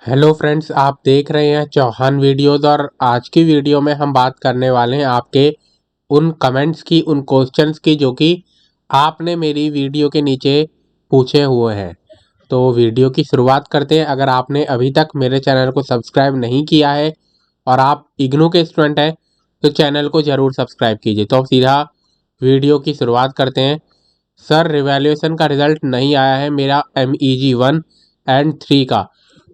Hello friends, आप देख रहे हैं चौहान वीडियोज़। और आज की वीडियो में हम बात करने वाले हैं आपके उन कमेंट्स की, उन क्वेश्चंस की जो कि आपने मेरी वीडियो के नीचे पूछे हुए हैं। तो वीडियो की शुरुआत करते हैं। अगर आपने अभी तक मेरे चैनल को सब्सक्राइब नहीं किया है और आप इग्नू के स्टूडेंट हैं तो चैनल को ज़रूर सब्सक्राइब कीजिए। तो अब सीधा वीडियो की शुरुआत करते हैं। सर, रिवैल्यूएशन का रिज़ल्ट नहीं आया है मेरा MEG 1 एंड 3 का।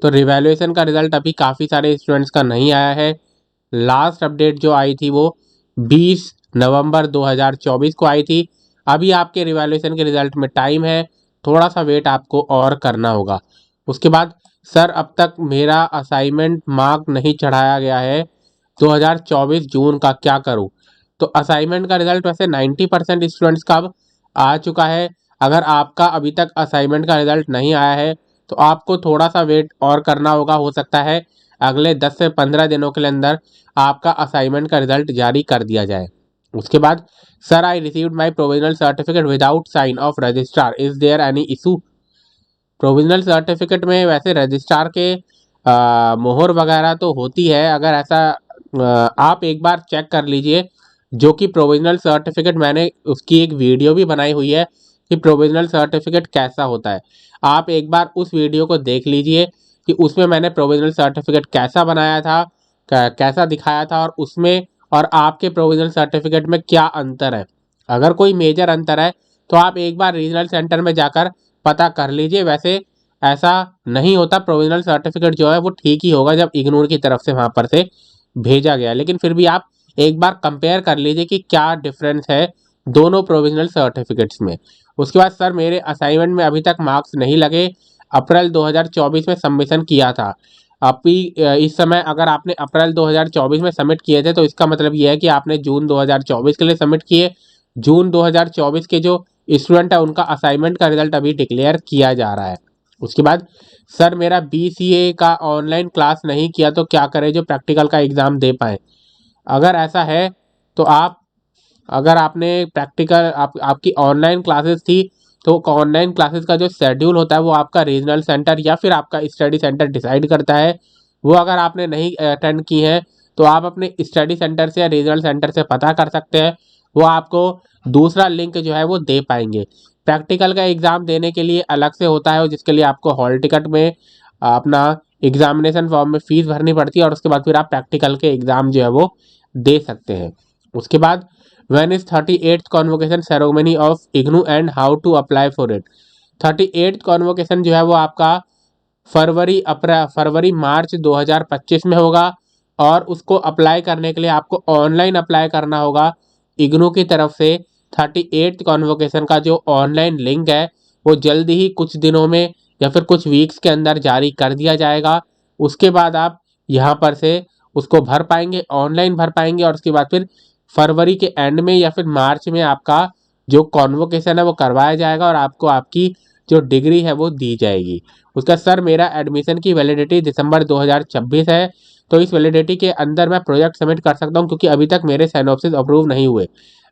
तो रिवैल्यूएशन का रिज़ल्ट अभी काफ़ी सारे स्टूडेंट्स का नहीं आया है। लास्ट अपडेट जो आई थी वो 20 नवंबर 2024 को आई थी। अभी आपके रिवैल्यूएशन के रिज़ल्ट में टाइम है, थोड़ा सा वेट आपको और करना होगा। उसके बाद, सर अब तक मेरा असाइनमेंट मार्क नहीं चढ़ाया गया है 2024 जून का, क्या करूं? तो असाइनमेंट का रिज़ल्ट वैसे 90% स्टूडेंट्स का अब आ चुका है। अगर आपका अभी तक असाइनमेंट का रिज़ल्ट नहीं आया है तो आपको थोड़ा सा वेट और करना होगा। हो सकता है अगले 10 से 15 दिनों के अंदर आपका असाइनमेंट का रिज़ल्ट जारी कर दिया जाए। उसके बाद, sir I received my provisional certificate without sign of registrar, is there any issue? Provisional certificate में वैसे रजिस्ट्रार के मोहर वगैरह तो होती है। अगर ऐसा आप एक बार चेक कर लीजिए, जो कि प्रोविजनल सर्टिफिकेट मैंने उसकी एक वीडियो भी बनाई हुई है कि प्रोविजनल सर्टिफिकेट कैसा होता है। आप एक बार उस वीडियो को देख लीजिए कि उसमें मैंने प्रोविजनल सर्टिफिकेट कैसा बनाया था, कैसा दिखाया था, और उसमें और आपके प्रोविजनल सर्टिफिकेट में क्या अंतर है। अगर कोई मेजर अंतर है तो आप एक बार रीजनल सेंटर में जाकर पता कर लीजिए। वैसे ऐसा नहीं होता, प्रोविजनल सर्टिफिकेट जो है वो ठीक ही होगा जब इग्नूर की तरफ से वहाँ पर से भेजा गया। लेकिन फिर भी आप एक बार कंपेयर कर लीजिए कि क्या डिफरेंस है दोनों प्रोविजनल सर्टिफिकेट्स में। उसके बाद, सर मेरे असाइनमेंट में अभी तक मार्क्स नहीं लगे, अप्रैल 2024 में सबमिशन किया था। अभी इस समय अगर आपने अप्रैल 2024 में सबमिट किए थे तो इसका मतलब ये है कि आपने जून 2024 के लिए सबमिट किए। जून 2024 के जो स्टूडेंट है उनका असाइनमेंट का रिजल्ट अभी डिक्लेयर किया जा रहा है। उसके बाद, सर मेरा BCA का ऑनलाइन क्लास नहीं किया तो क्या करें जो प्रैक्टिकल का एग्ज़ाम दे पाए? अगर ऐसा है तो आप, अगर आपने प्रैक्टिकल आपकी ऑनलाइन क्लासेस थी तो ऑनलाइन क्लासेस का जो शेड्यूल होता है वो आपका रीजनल सेंटर या फिर आपका स्टडी सेंटर डिसाइड करता है। वो अगर आपने नहीं अटेंड की है तो आप अपने स्टडी सेंटर से या रीजनल सेंटर से पता कर सकते हैं। वो आपको दूसरा लिंक जो है वो दे पाएंगे। प्रैक्टिकल का एग्ज़ाम देने के लिए अलग से होता है, जिसके लिए आपको हॉल टिकट में अपना एग्जामिनेशन फॉर्म में फ़ीस भरनी पड़ती है और उसके बाद फिर आप प्रैक्टिकल के एग्ज़ाम जो है वो दे सकते हैं। उसके बाद, when is 38th convocation ceremony of IGNOU and how to apply for it? 38th convocation जो है वो आपका फरवरी मार्च 2025 में होगा। और उसको अप्लाई करने के लिए आपको ऑनलाइन अप्लाई करना होगा इग्नू की तरफ से। 38th कॉन्वोकेशन का जो ऑनलाइन लिंक है वो जल्दी ही कुछ दिनों में या फिर कुछ वीक्स के अंदर जारी कर दिया जाएगा। उसके बाद आप यहाँ पर से उसको भर पाएंगे, ऑनलाइन भर पाएंगे, और उसके बाद फिर फरवरी के एंड में या फिर मार्च में आपका जो कॉन्वोकेशन है वो करवाया जाएगा और आपको आपकी जो डिग्री है वो दी जाएगी। उसका, सर मेरा एडमिशन की वैलिडिटी दिसंबर 2026 है, तो इस वैलिडिटी के अंदर मैं प्रोजेक्ट सबमिट कर सकता हूँ क्योंकि अभी तक मेरे साइनॉप्सिस अप्रूव नहीं हुए।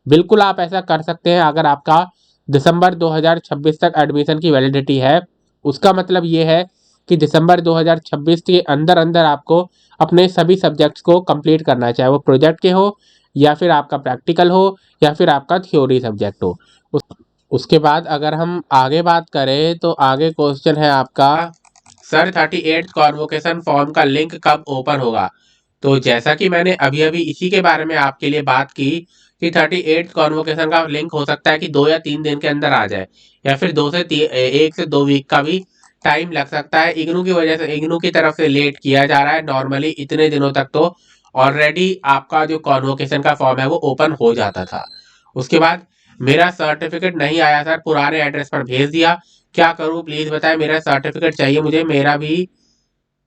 बिल्कुल आप ऐसा कर सकते हैं। अगर आपका दिसंबर 2026 तक एडमिशन की वैलिडिटी है, उसका मतलब ये है कि दिसंबर 2026 के अंदर अंदर आपको अपने सभी सब्जेक्ट्स को कंप्लीट करना है, चाहे वो प्रोजेक्ट के हो या फिर आपका प्रैक्टिकल हो या फिर आपका थ्योरी सब्जेक्ट हो। उसके बाद अगर हम आगे बात करें तो आगे क्वेश्चन है आपका, सर 38th कॉन्वोकेशन फॉर्म का लिंक कब ओपन होगा? तो जैसा कि मैंने अभी अभी इसी के बारे में आपके लिए बात की कि 38th कॉन्वोकेशन का लिंक हो सकता है कि 2 या 3 दिन के अंदर आ जाए, या फिर 1 से 2 वीक का भी टाइम लग सकता है। इग्नू की वजह से, इग्नू की तरफ से लेट किया जा रहा है। नॉर्मली इतने दिनों तक तो ऑलरेडी आपका जो कॉन्वोकेशन का फॉर्म है वो ओपन हो जाता था। उसके बाद, मेरा सर्टिफिकेट नहीं आया सर, पुराने एड्रेस पर भेज दिया, क्या करूं प्लीज बताएं, मेरा सर्टिफिकेट चाहिए मुझे। मेरा भी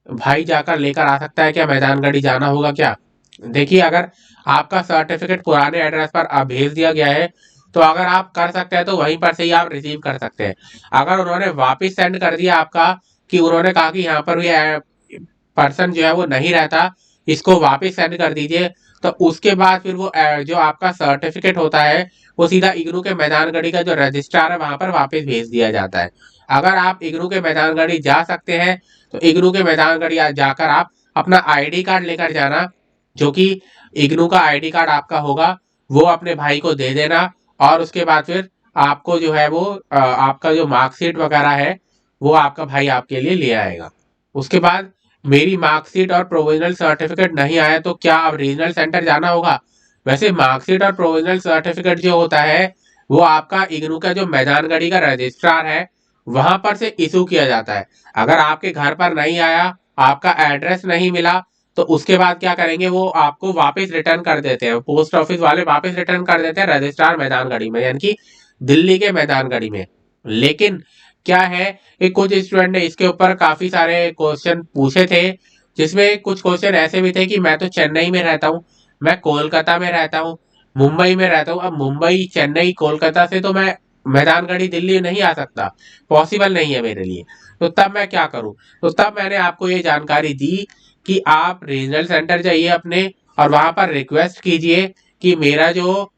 भाई जाकर लेकर आ सकता है क्या? मैदानगढ़ी जाना होगा क्या? देखिए, अगर आपका सर्टिफिकेट पुराने एड्रेस पर भेज दिया गया है तो अगर आप कर सकते हैं तो वहीं पर से ही आप रिसीव कर सकते हैं। अगर उन्होंने वापस सेंड कर दिया आपका, कि उन्होंने कहा कि यहाँ पर ये पर्सन जो है वो नहीं रहता, इसको वापस सेंड कर दीजिए, तो उसके बाद फिर वो जो आपका सर्टिफिकेट होता है वो सीधा इग्नू के मैदानगढ़ी का जो रजिस्ट्रार है वहां पर वापस भेज दिया जाता है। अगर आप इग्नू के मैदानगढ़ी जा सकते हैं तो इग्नू के मैदानगढ़ी जाकर आप अपना आईडी कार्ड लेकर जाना, जो कि इग्नू का आईडी कार्ड आपका होगा, वो अपने भाई को दे देना। और उसके बाद फिर आपको जो है वो आपका जो मार्कशीट वगैरह है वो आपका भाई आपके लिए ले आएगा। उसके बाद मेरी मार्कशीट और प्रोविजनल सर्टिफिकेट नहीं आया तो क्या अब रीजनल सेंटर जाना होगा? वैसे मार्कशीट और प्रोविजनल सर्टिफिकेट जो होता है वो आपका इग्नू का जो मैदानगढ़ी का रजिस्ट्रार है वहां पर से इशू किया जाता है। अगर आपके घर पर नहीं आया, आपका एड्रेस नहीं मिला, तो उसके बाद क्या करेंगे, वो आपको वापस रिटर्न कर देते हैं, पोस्ट ऑफिस वाले वापस रिटर्न कर देते हैं रजिस्ट्रार मैदानगढ़ी में, यानी कि दिल्ली के मैदानगढ़ी में। लेकिन क्या है कि कुछ स्टूडेंट ने इसके ऊपर काफी सारे क्वेश्चन पूछे थे, जिसमें कुछ क्वेश्चन ऐसे भी थे कि मैं तो चेन्नई में रहता हूँ, मैं कोलकाता में रहता हूँ, मुंबई में रहता हूँ। अब मुंबई, चेन्नई, कोलकाता से तो मैं मैदानगढ़ी दिल्ली नहीं आ सकता, पॉसिबल नहीं है मेरे लिए। तो तब मैं क्या करूं? तो तब मैंने आपको ये जानकारी दी कि आप रीजनल सेंटर जाइए अपने, और वहां पर रिक्वेस्ट कीजिए कि मेरा जो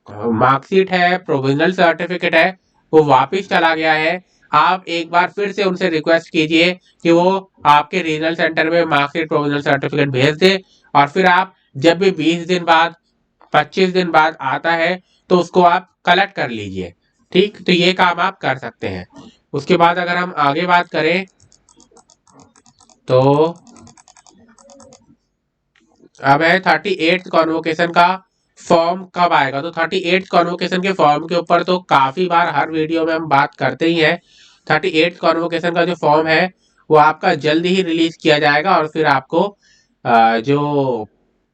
मार्कशीट है, प्रोविजनल सर्टिफिकेट है, वो वापिस चला गया है। आप एक बार फिर से उनसे रिक्वेस्ट कीजिए कि वो आपके रीजनल सेंटर में मार्कशीट, प्रोविजनल सर्टिफिकेट भेज दे। और फिर आप जब भी 20 दिन बाद, 25 दिन बाद आता है तो उसको आप कलेक्ट कर लीजिए। ठीक, तो ये काम आप कर सकते हैं। उसके बाद अगर हम आगे बात करें तो अब है 38th कॉन्वोकेशन का फॉर्म कब आएगा। तो 38th कॉन्वोकेशन के फॉर्म के ऊपर तो काफी बार हर वीडियो में हम बात करते ही हैं। 38th कॉन्वोकेशन का जो फॉर्म है वो आपका जल्दी ही रिलीज किया जाएगा, और फिर आपको जो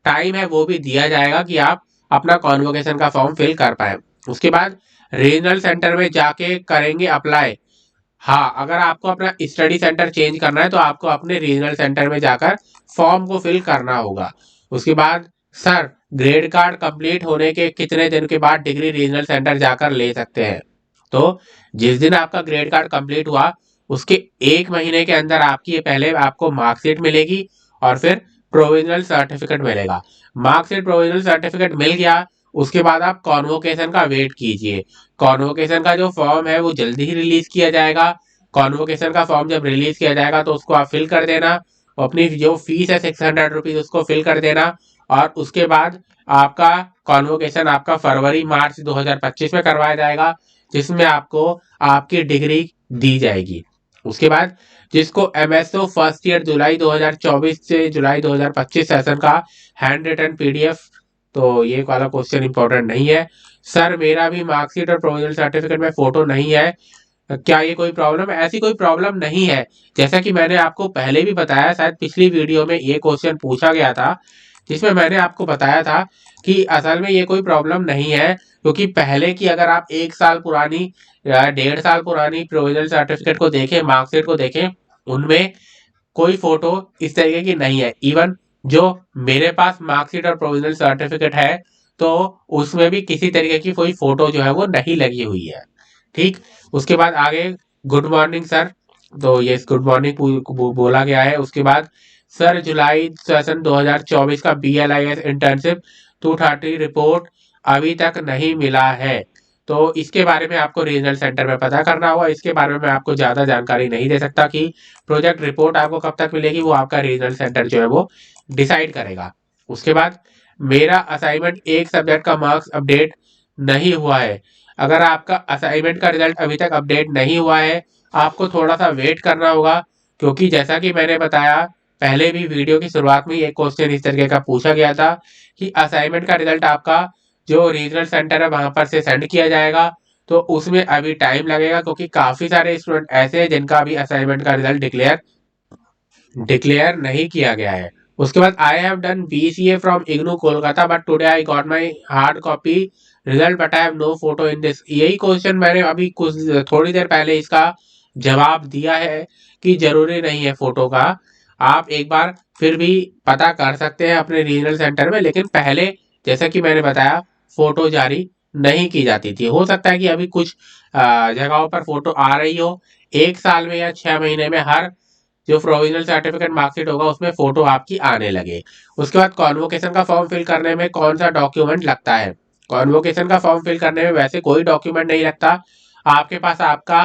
टाइम है वो भी दिया जाएगा कि आप अपना कॉन्वोकेशन का फॉर्म फिल कर पाए। उसके बाद रीजनल सेंटर में जाके करेंगे अप्लाई। हाँ, अगर आपको अपना स्टडी सेंटर चेंज करना है तो आपको अपने रीजनल सेंटर में जाकर फॉर्म को फिल करना होगा। उसके बाद सर, ग्रेड कार्ड कंप्लीट होने के कितने दिन के बाद डिग्री रीजनल सेंटर जाकर ले सकते हैं? तो जिस दिन आपका ग्रेड कार्ड कंप्लीट हुआ उसके 1 महीने के अंदर आपकी ये पहले आपको मार्कशीट मिलेगी और फिर प्रोविजनल सर्टिफिकेट मिलेगा। मार्कशीट, प्रोविजनल सर्टिफिकेट मिल गया, उसके बाद आप कॉन्वोकेशन का वेट कीजिए। कॉन्वोकेशन का जो फॉर्म है वो जल्दी ही रिलीज किया जाएगा। कॉन्वोकेशन का फॉर्म जब रिलीज किया जाएगा तो उसको आप फिल कर देना, अपनी जो फीस है 600 रुपीज उसको फिल कर देना। और उसके बाद आपका कॉन्वोकेशन आपका फरवरी मार्च 2025 में करवाया जाएगा, जिसमें आपको आपकी डिग्री दी जाएगी। उसके बाद जिसको एमएसओ फर्स्ट ईयर जुलाई 2024 से जुलाई 2025 सेशन का हैंड रिटन पीडीएफ, तो ये वाला क्वेश्चन इंपॉर्टेंट नहीं है। सर, मेरा भी मार्कशीट और प्रोविजनल सर्टिफिकेट में फोटो नहीं है, क्या ये कोई प्रॉब्लम है? ऐसी कोई प्रॉब्लम नहीं है। जैसा कि मैंने आपको पहले भी बताया, शायद पिछली वीडियो में ये क्वेश्चन पूछा गया था, जिसमें मैंने आपको बताया था कि असल में ये कोई प्रॉब्लम नहीं है, क्योंकि पहले की अगर आप 1 साल पुरानी या 1.5 साल पुरानी प्रोविजनल सर्टिफिकेट को देखें, मार्कशीट को देखें, उनमें कोई फोटो इस तरीके की नहीं है। इवन जो मेरे पास मार्कशीट और प्रोविजनल सर्टिफिकेट है तो उसमें भी किसी तरीके की कोई फोटो जो है वो नहीं लगी हुई है। ठीक, उसके बाद आगे गुड मॉर्निंग सर, तो ये गुड मॉर्निंग बोला गया है। उसके बाद सर, जुलाई सेशन 2024 का BLIS इंटर्नशिप 230 रिपोर्ट अभी तक नहीं मिला है, तो इसके बारे में आपको रीजनल सेंटर में पता करना होगा। इसके बारे में मैं आपको ज्यादा जानकारी नहीं दे सकता कि प्रोजेक्ट रिपोर्ट आपको कब तक मिलेगी, वो आपका रीजनल सेंटर जो है वो डिसाइड करेगा। उसके बाद मेरा असाइनमेंट एक सब्जेक्ट का मार्क्स अपडेट नहीं हुआ है। अगर आपका असाइनमेंट का रिजल्ट अभी तक अपडेट नहीं हुआ है, आपको थोड़ा सा वेट करना होगा, क्योंकि जैसा कि मैंने बताया पहले भी वीडियो की शुरुआत में एक क्वेश्चन इस तरीके का पूछा गया था कि असाइनमेंट का रिजल्ट आपका जो रीजनल सेंटर है वहां पर से सेंड किया जाएगा, तो उसमें अभी टाइम लगेगा, क्योंकि काफी सारे स्टूडेंट ऐसे हैं जिनका अभी असाइनमेंट का रिजल्ट डिक्लेयर नहीं किया गया है। उसके बाद I have done BCA from IGNOU Kolkata but today I got my hard copy result but I have no photo in this. यही क्वेश्चन मैंने अभी कुछ थोड़ी देर पहले इसका जवाब दिया है कि जरूरी नहीं है फोटो का, आप एक बार फिर भी पता कर सकते हैं अपने रीजनल सेंटर में। लेकिन पहले जैसा कि मैंने बताया फोटो जारी नहीं की जाती थी। हो सकता है कि अभी कुछ जगहों पर फोटो आ रही हो, 1 साल में या 6 महीने में हर जो प्रोविजनल सर्टिफिकेट मार्कशीट होगा उसमें फोटो आपकी आने लगे। उसके बाद कॉन्वोकेशन का फॉर्म फिल करने में कौन सा डॉक्यूमेंट लगता है? कॉन्वोकेशन का फॉर्म फिल करने में वैसे कोई डॉक्यूमेंट नहीं लगता, आपके पास आपका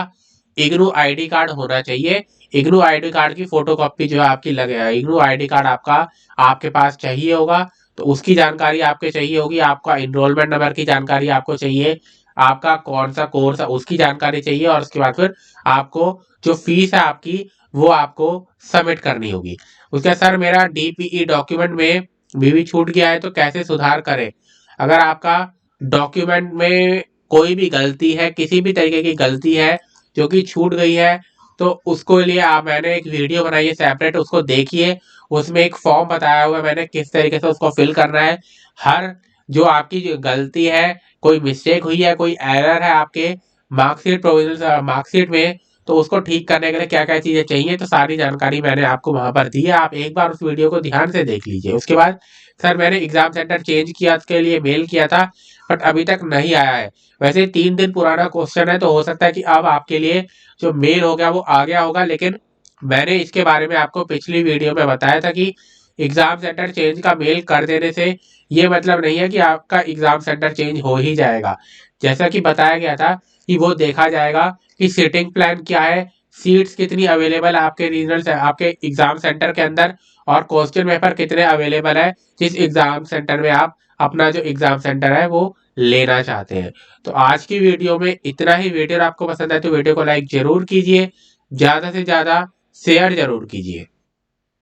इग्नू आईडी कार्ड होना चाहिए। इग्नू आईडी कार्ड की फोटोकॉपी जो है आपकी लगे, इग्नू आईडी कार्ड आपका आपके पास चाहिए होगा। तो उसकी जानकारी आपके चाहिए होगी, आपका इनरोलमेंट नंबर की जानकारी आपको चाहिए, आपका कौन सा कोर्स है उसकी जानकारी चाहिए, और उसके बाद फिर आपको जो फीस है आपकी वो आपको सबमिट करनी होगी। उसके बाद सर मेरा डीपीई डॉक्यूमेंट में भी छूट गया है तो कैसे सुधार करें? अगर आपका डॉक्यूमेंट में कोई भी गलती है, किसी भी तरीके की गलती है जो कि छूट गई है, तो उसको लिए आप मैंने एक वीडियो बनाई है सेपरेट, उसको देखिए। उसमें एक फॉर्म बताया हुआ है मैंने किस तरीके से उसको फिल करना है। हर जो आपकी जो गलती है, कोई मिस्टेक हुई है, कोई एरर है आपके मार्कशीट प्रोविजनल मार्कशीट में, तो उसको ठीक करने के लिए क्या-क्या चीज़ें चाहिए, तो सारी जानकारी मैंने आपको वहाँ पर दी है। आप एक बार उस वीडियो को ध्यान से देख लीजिए। उसके बाद सर मैंने एग्ज़ाम सेंटर चेंज किया, उसके लिए मेल किया था, बट अभी तक नहीं आया है। वैसे 3 दिन पुराना क्वेश्चन है, तो हो सकता है कि अब आपके लिए जो मेल हो गया वो आ गया होगा, लेकिन मैंने इसके बारे में आपको पिछली वीडियो में बताया था कि एग्ज़ाम सेंटर चेंज का मेल कर देने से ये मतलब नहीं है कि आपका एग्ज़ाम सेंटर चेंज हो ही जाएगा। जैसा कि बताया गया था कि वो देखा जाएगा कि सीटिंग प्लान क्या है, सीट्स कितनी अवेलेबल है आपके रीजनल से आपके एग्ज़ाम सेंटर के अंदर, और क्वेश्चन पेपर कितने अवेलेबल है जिस एग्ज़ाम सेंटर में आप अपना जो एग्ज़ाम सेंटर है वो लेना चाहते हैं। तो आज की वीडियो में इतना ही। वीडियो आपको पसंद आए तो वीडियो को लाइक ज़रूर कीजिए, ज़्यादा से ज़्यादा शेयर ज़रूर कीजिए।